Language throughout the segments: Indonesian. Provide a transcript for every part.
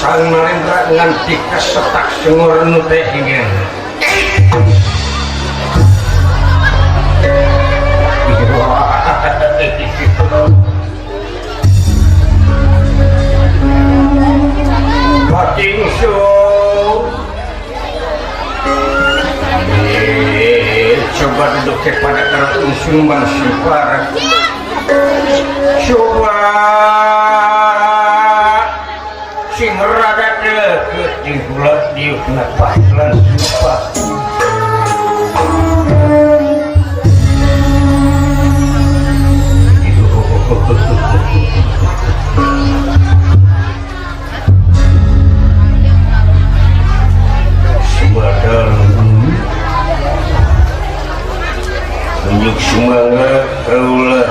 sang Narendra nganti kasetak sengor nu teh ingin Batingsu coba duduk kepada kartu sumban sifar coba sing rada deket di bulat diukna pahlan sumpah Subadal Semangat kaulah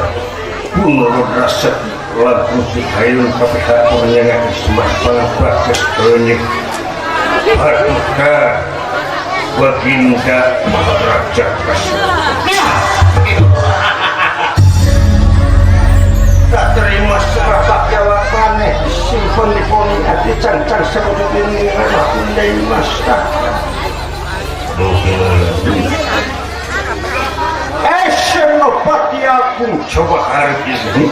punur rasa lagu dikayun tapi hakurnya ngaki semak pangpakas kronik haduka baginda maharaja kasih tak terima serabak jawabannya simpan di poni hati cang-cang sebetulnya ini anak undai masyarakat Senopati aku coba hari ini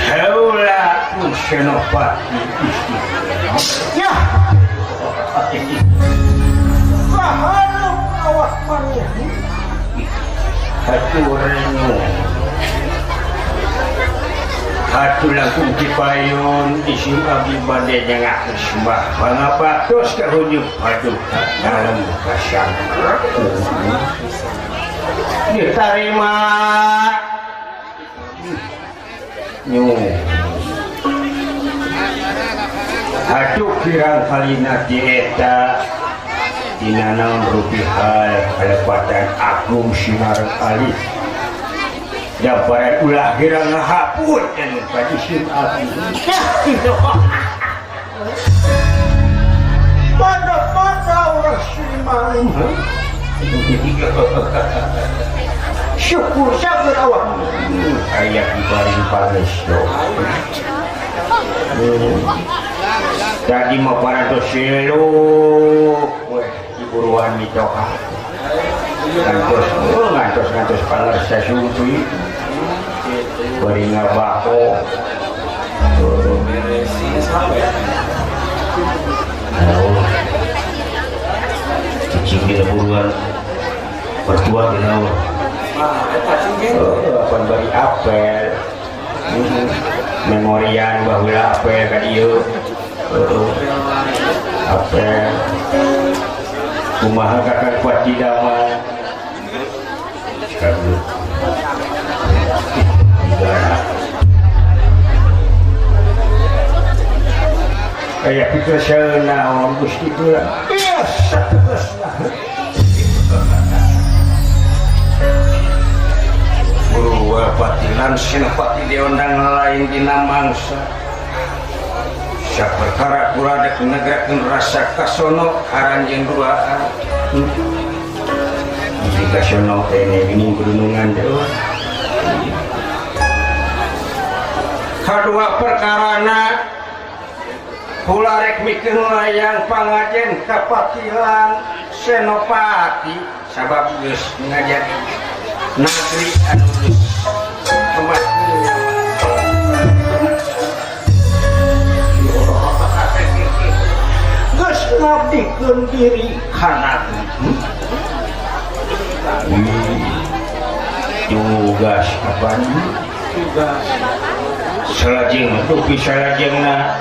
Heulah pun Senopati ya Bahalu awak mania Haturenu Hatu langkung dipayun isim abdi badai jangan sembah mengapa terus kerujuk padu dalam kasang diterima hatu kirang kalina dieta dinanang rupihal kalepatan agung sinar alis dapat ulah kira ngahapun dan padisim api pada orang siman syukur sabar awak ayat dibaring panas tadi mau para doselo diburuan mitoka ngantos panas saya sumpih beri ngabako cicing di buruan pertua di naur akan beri apel memorian bahwa apel kadieu apel kumaha kakak kuat didaman kabut kayak kita senaon gusti kula buru patilan senopati diundang lain dina mangsa saperkara kula dek negerakeun rasa kasono haranjeun duaan di kasono teh ini gunungan dewa kadua perkarana kula rek mikeun layang pangajen kapatilan senopati sabab geus ngajak negeri anu geus geus ngabdikeun diri kana tugas apa tugas salajeng tupi salajengna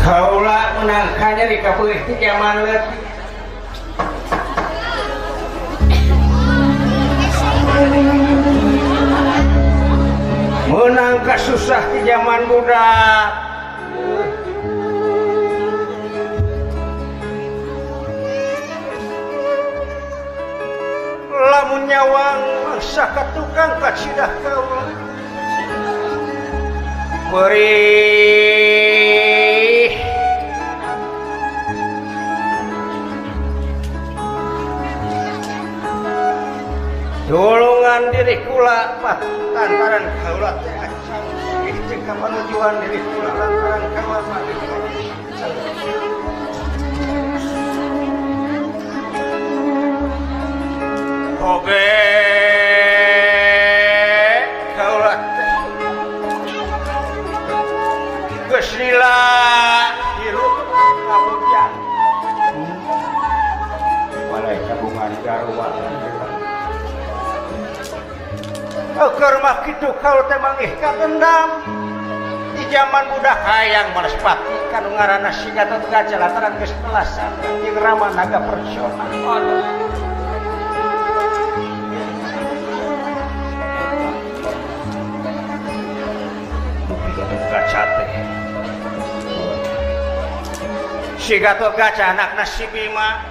kaula menangkannya di kapuih ti zaman leutik menang kasusah di zaman budak lamun nyawang mangsa ka tukang kacidah kaula beri dolongan diri kula lantaran kaula teh acang jeung kamanujuan diri kula lantaran kaula mati oge kaula teh geus lila hirup kabujang walai kabungan garwa keur mah kitu kaula teh mangih kadendam di zaman budak hayang Manespati kanu ngaranna Sigatot Kaca lantaran geus telasan jeung Rama Naga Persona si Gatot Kaca anakna si Bima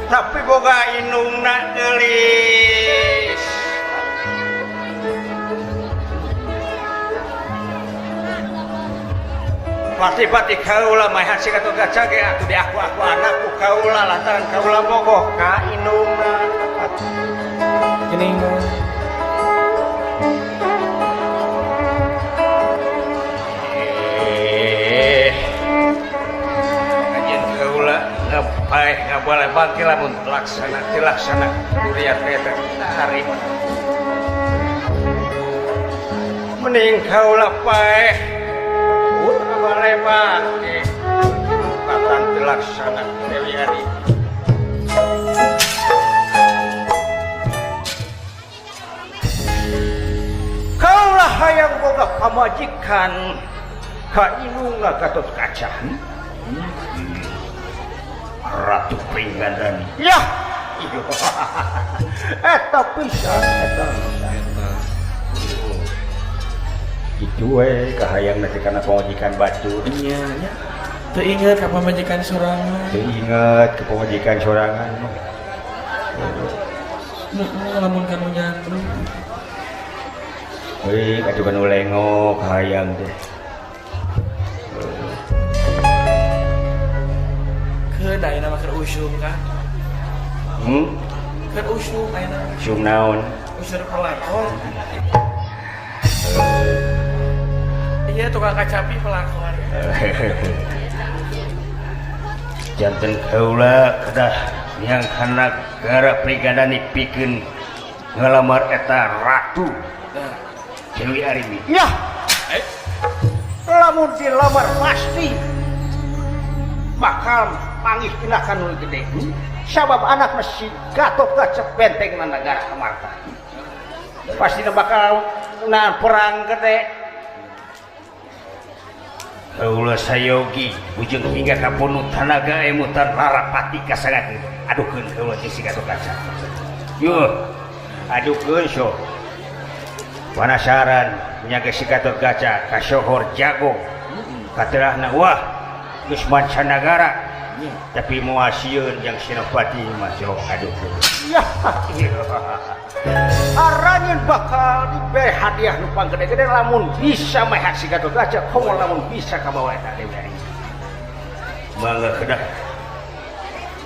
tapi boga indungna geulis pati-pati kaula mah si Gatot Kaca ge atuh di aku anakku kaula lantaran kaula bogoh ka indungna Geuning ngapain nggak boleh bangkit lamun tilaksana durian teh hari mending kaulah paeh nggak boleh bangkit katan tilaksana Dewi Ari kaulah hayang boga pamajikan ka Inungna Gatot Kaca Ratu Pringgadani ya eta pisan eta itu kahayang nanti karena pemajikan batu nya teu inget ka pamajikan sorangan teu inget ke pemajikan sorangan lamun kanu jantung euy kajukan ulengo kahayang teh keudai nama keur usum kan keur usum ayeuna usum naon usur pelakon iya tukang kacapi pelakon janten kaula kedah yang kana gara Pringgadani pikeun ngalamar eta ratu Dewi Arimi ya lamun dilamar pasti bakal panggih tindakan nu gede sabab anak si Gatot Kaca benteng na negara Amarta pasti bakal na perang gede kaula sayogi ujung hingga ka Punu Tanaga emutan Larapati kasangakeun aduhkeun kaula si Gatot Kaca yuh aduhkeun so penasaran menyaga si Gatot Kaca ka Sohor Jago katerahna wah geus mancanagara tapi mau asieun yang Senopati masuk aduh ya aranyeun bakal diberi hadiah nu panggede-gede lamun bisa mah si Gatot Kaca komo lamun bisa kabawa eta Dewi Ari mangga kedah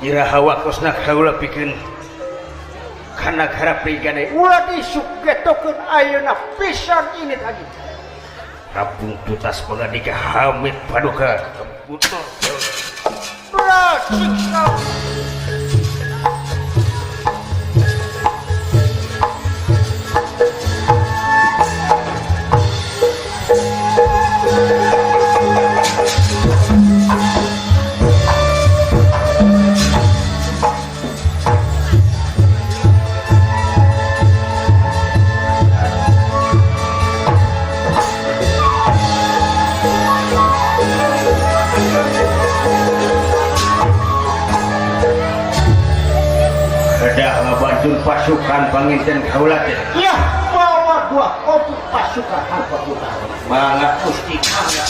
iraha wakosna kaula pikeun kana negara Pringgadani ulah disugetokeun ayeuna pisan ini tadi Rampung tutas pengadika Hamid Paduka putra Prasiksa pasukan panginten kaula teh ya bawa 2 komplit pasukan tanpa putar mangga Gusti Kangga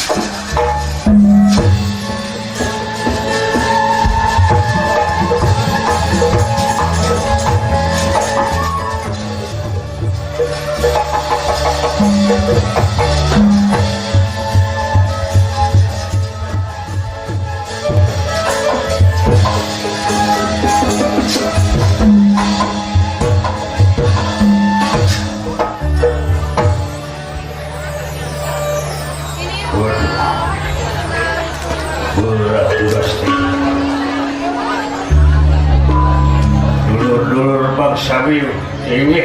dulur-dulur bangsa biru ini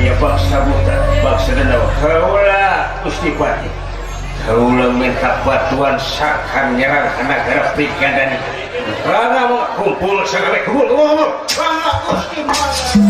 ya bangsa buta bangsa danau kaula Gusti Pati kaula minta bantuan sakan nyerang negara Pringgadani karena mau kumpul segala kumpul Gusti Pati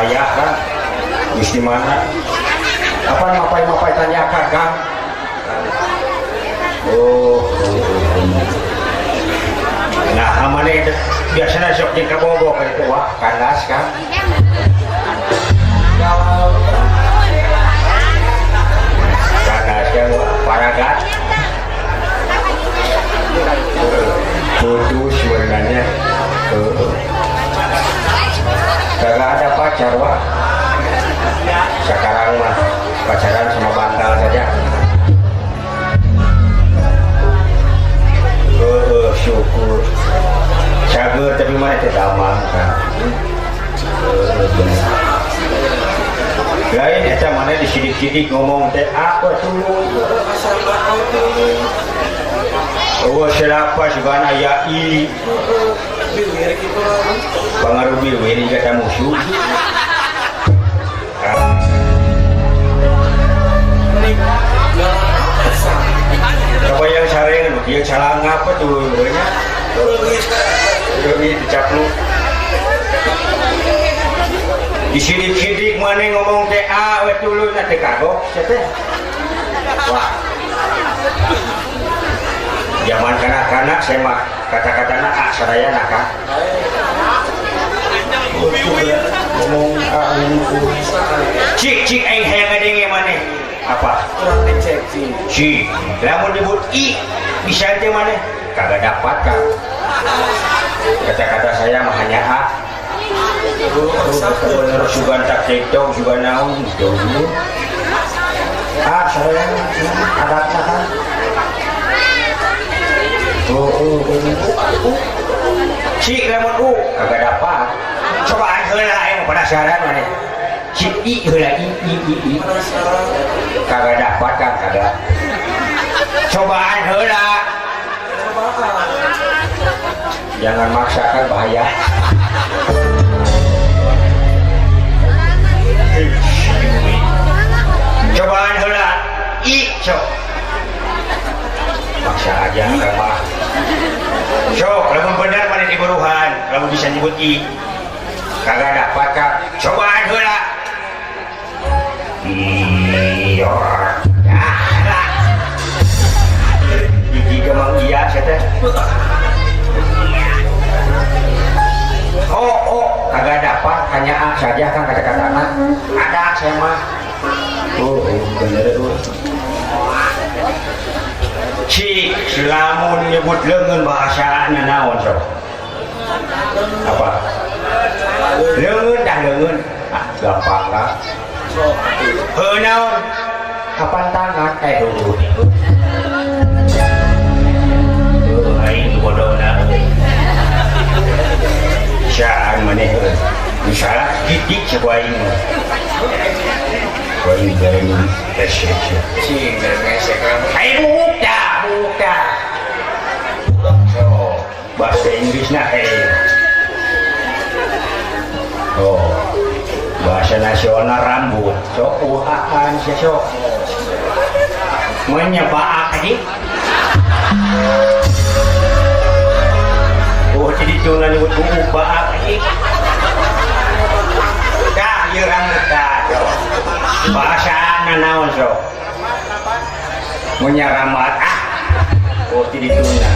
bahaya kan geus di mana apa mapai tanya Kang. Nah amane biasanya sok jeung kabogo ka ditu wah kandas kan kandas kan paragat putus sebenarnya kagak ada pacar wah sekarang mah pacaran sama bantal saja syukur cager tapi mana tidak aman kan lain eta mana disidik-sidik ngomong teh apa tuh oh siapa juga aya i pengaruh biwir kata musuh coba yang sareng dia calang apa tuh nya lebih dicapluk disidik-sidik mana ngomong teh we dulu nanti kagok teh wah zaman kanak-kanak saya mah kata-katana saraya nakah ngomong cik aing hayang ngadenge maneh apa cik lamun disebut i bisa aja maneh kagak dapat kan kata-kata saya mah hanya a sugan tak tiktok sugan naon gitu saya adatnya kan cik lamun u kagak dapat cobaan heula yang penasaran mana cik i heula i kagak dapat kan kagak cobaan heula jangan maksakan bahaya cobaan heula i cok maksa aja kan mah sok lamun benar mana diburuhan lamun bisa nyebut i kagak dapat kan cobaan heula iya lah gigi gemang iya teh oh kagak dapat hanya a saja kan kata-katana ada saya mah bener cik selamun nyebut leungeun bahasa naon sok apa leungeun dah leungeun gampang lah naon kapan tangan dulu aing bodona syaan maneh misalnya didik sebuah aing aing bari esek cing esek aing buka bahasa Inggris nah bahasa nasional rambut sok uhaan sok menyebaak aja jadi tunan nyebut baak aja dah ieu rambut dah bahasa naon sok menyaramat jadi tunan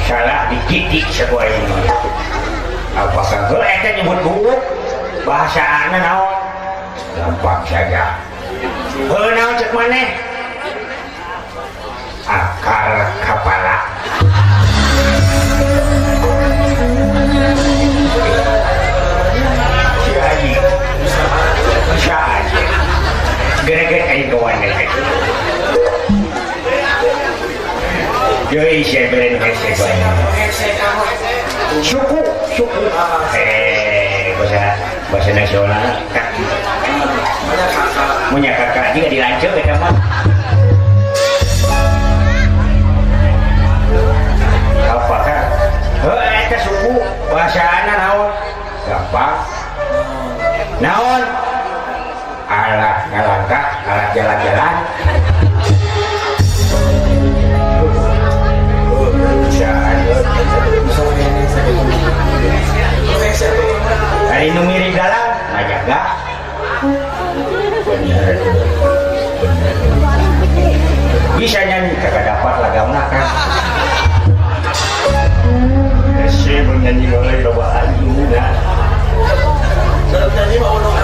salah dididik sebuah ini apakah kalau kita nyebut buuk bahasa anak naon gampang saja naon cek maneh akar kepala si Haji bisa aja gara-gara kayak kawan Yoi saya beren hesek suku bahasa nasional punya kakak juga dilanjut ya mah apakah eta suku bahasana naon gampang naon alat ngalangkah alat jalan-jalan Ari nu mirip dalam ngajaga. Bener. Bisa nyanyi kagak dapat lagamna kan. Si menyanyi oleh loba anjuna. Nyanyi mau dong.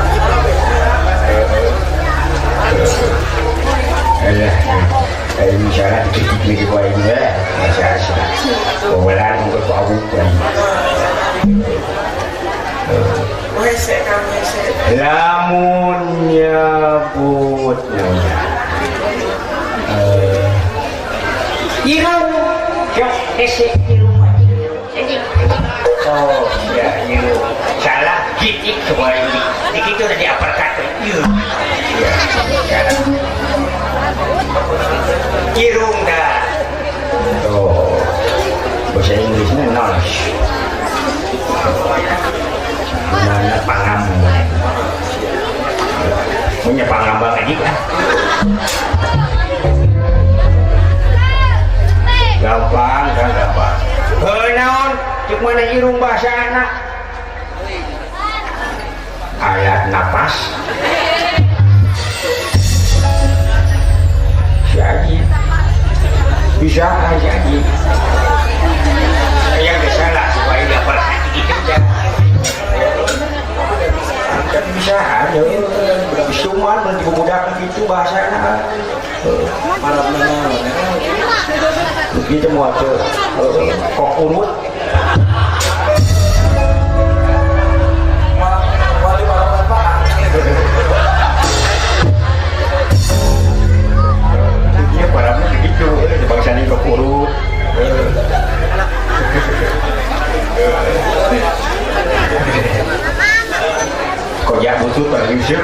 Misalnya dikit-dikit di bawah ini ya, masih asal. Bawalan untuk bau kan. Wesek kan wesek. Lamun nyebut namanya. Irung, jok esek irung. Oh, ya irung. Salah, gitik semua ini. Dikit itu udah diaperkat. Ya, salah. Irung dah. Oh, bahasa Inggrisnya nose. Mana pangam? Punya pangambang lagi kan? Gampang kan gampang. Naon, cuk mana irung bahasa anak? Alat napas. Jadi bisa aja gitu. Yang salah supaya nggak perhati gitu ya. Tapi bisa aja. Cuman belum dimudahkan gitu bahasanya. Marah benar. Begitu mau aja. Kok urut. Wali marah Pak. Dia parahnya begitu, bangsa ini kok urut. Kok ya butuh terusir.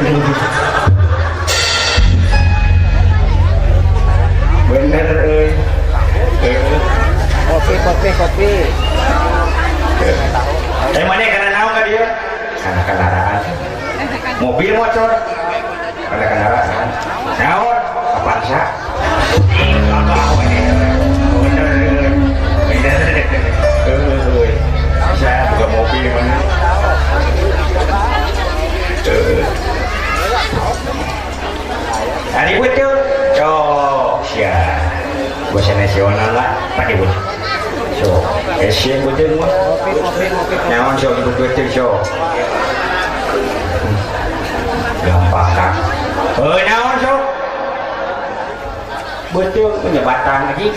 Bener kopi. Mana karena naon nggak dia? Karena kendaraan. Mobil motor. Karena kendaraan. Naon? Avanza. Saya buka mobil mana? Hari betul, siap. Bahasa nasional lah, Pak Ibu. So, Asian betul mah. Naon so betul so. Gampang kan? Naon so. Betul punya batang lagi.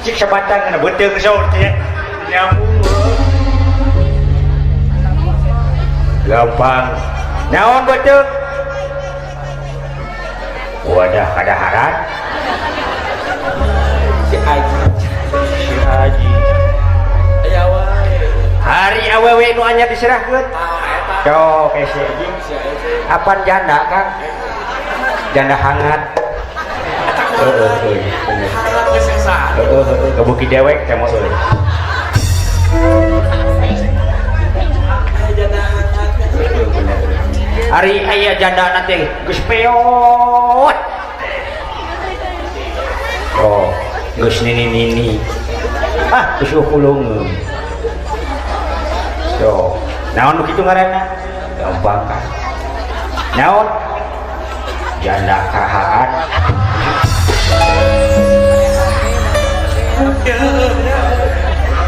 Cik sebatang kena betul so nyambung. Gampang. Naon betul? Wadah kadaharan. Si Haji. Aya wae. Hari awewe nu anyar diserahkeun. Cok ese. Apan janda Kang? Janda hangat. Hangat geus sesa. Kebuki dewek teh mah euy. Ari aya janda nanti geus peot. Oh, geus nini. Geus ukulungeun. Yo, naon kitu ngaranna? Gampang kan. Naon? Janda kahaan.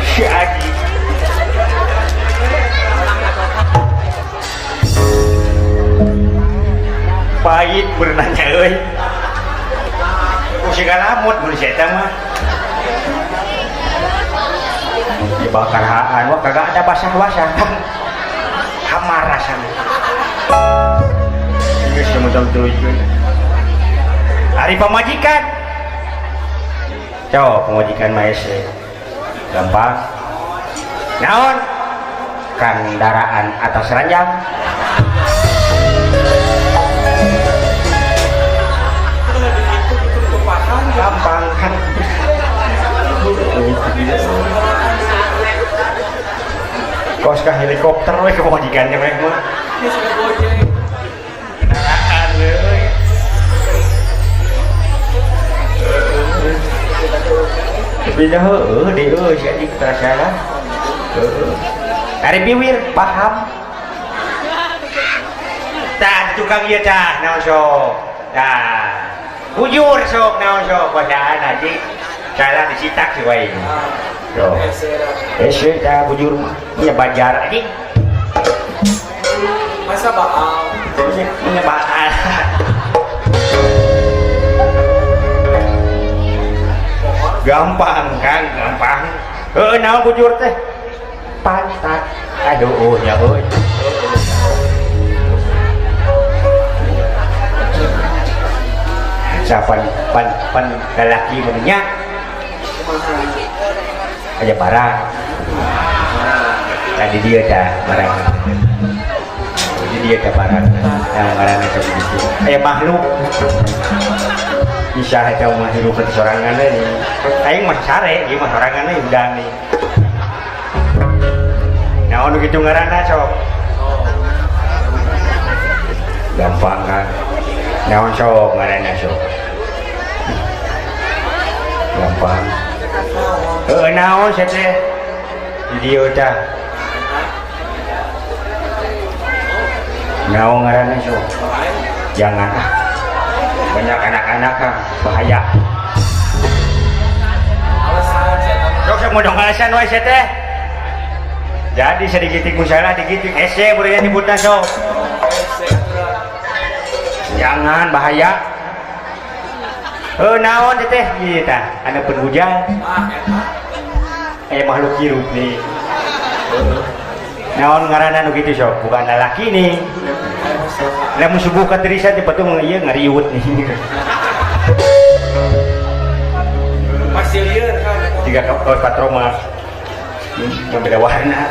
Si Adi. Pahit berenanya euy. Ku sigalamut mun si eta mah. Dibakar haan wah kagak ada basah-basah. Hamar rasanya. Ini semacam tujuan. Hari pemajikan. Pemajikan maese. Gampang. Naon? Kendaraan atas ranjang. Gampang kan. Kos ka helikopter we pemajikannya we mah. Kendaraan we. Bila di jadi terasa dari bibir paham tak tukang iya cah naon sok nah bujur sok naon sok bacaan aja salah disitak sih wae so ese cah bujur iya bajar aja Masa baal? ini baal gampang kan gampang naon bujur teh pantat aduh ya euy sapan pan lelaki menanya aja barang tadi dia dah barang jadi dia dah barang yang barang itu begitu makhluk bisa aja makhluk ke sorangan ini aing mah sare ieu mah sorangan udah nih nah ono gitu ngaranna sok gampang kan naon sok ngaranna sok gampang naon sih teh video tah naon ngaranna sok jangan banyak anak-anak kan bahaya sok mau dong alasan wae sih teh jadi sedikit salah dikit ese burian nyebutna sok jangan bahaya naon teh ieu tah anu penhujan makhluk hirup nih naon ngaranna nu kitu sok bukan lalaki nih lamun subuh ka terisan di patung ieu ngariut nih Masih lieur kan? tiga kaos patroma yang beda warna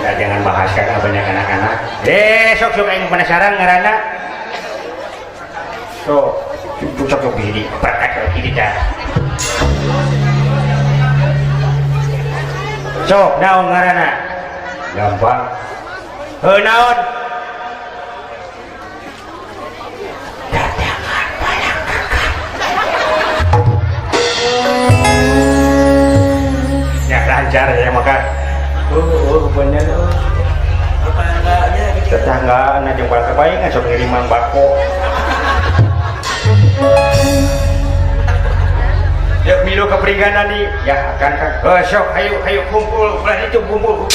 nah jangan bahas karena banyak anak-anak sok aing penasaran ngaranna sok begini praktek begini dah sok naon ngaranna gampang naon ya lancar ya maka bener Tetangganya gitu. tetangga na jeung barang kebaingan sok ngiriman bako ya milu keperigana nih ya kan sok ayo kumpul ulah itu kumpul